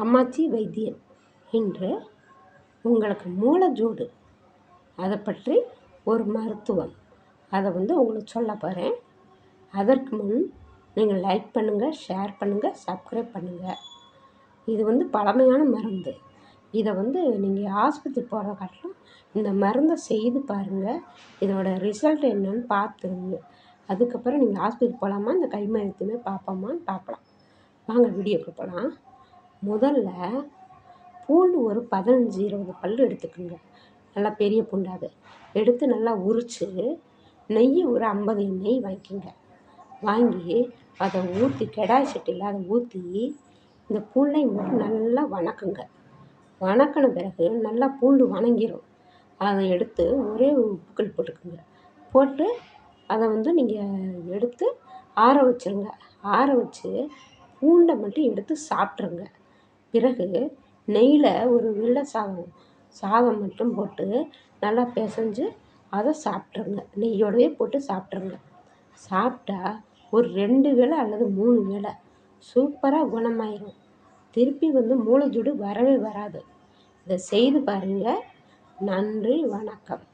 அம்மாச்சி வைத்தியம். இன்று உங்களுக்கு மூலஜூடு அதை பற்றி ஒரு மருத்துவம் அதை உங்களுக்கு சொல்ல போகிறேன். அதற்கு முன் நீங்கள் லைக் பண்ணுங்கள், ஷேர் பண்ணுங்கள், சப்ஸ்கிரைப் பண்ணுங்கள். இது பழமையான மருந்து. இதை நீங்கள் ஆஸ்பத்திரி போகிற காட்டிலும் இந்த மருந்தை செய்து பாருங்கள். இதோட ரிசல்ட் என்னன்னு பார்த்துருங்க. அதுக்கப்புறம் நீங்கள் ஆஸ்பத்திரி போகலாமா, இந்த கை மருத்துவமே பார்ப்போமான்னு பார்க்கலாம். வாங்க வீடியோக்கு போகலாம். முதல்ல பூண்டு ஒரு 15-20 பல் எடுத்துக்கோங்க. நல்லா பெரிய பூண்டாக எடுத்து நல்லா உரித்து நெய் ஒரு 50 நெய் வாங்கிக்கோங்க. வாங்கி அதை ஊற்றி கடாய் சட்டியில் அதை ஊற்றி இந்த பூண்டையும் போட்டு நல்லா வணக்குங்க. வணக்கின பிறகு நல்லா பூண்டு வணங்கிடும். அதை எடுத்து ஒரே உப்புக்கள் போட்டுக்குங்க. போட்டு அதை நீங்கள் எடுத்து ஆற வச்சுருங்க. ஆற வச்சு பூண்டை மட்டும் எடுத்து சாப்பிட்ருங்க. பிறகு நெய்யில் ஒரு வெள்ளை சாதம் மட்டும் போட்டு நல்லா பிசைஞ்சு அதை சாப்பிட்ருங்க. நெய்யோடவே போட்டு சாப்பிட்ருங்க. சாப்பிட்டா ஒரு 2 வேளை அல்லது 3 வேளை சூப்பராக குணமாயிரும். திருப்பி மூலஜூடு வரவே வராது. இதை செய்து பாருங்கள். நன்றி, வணக்கம்.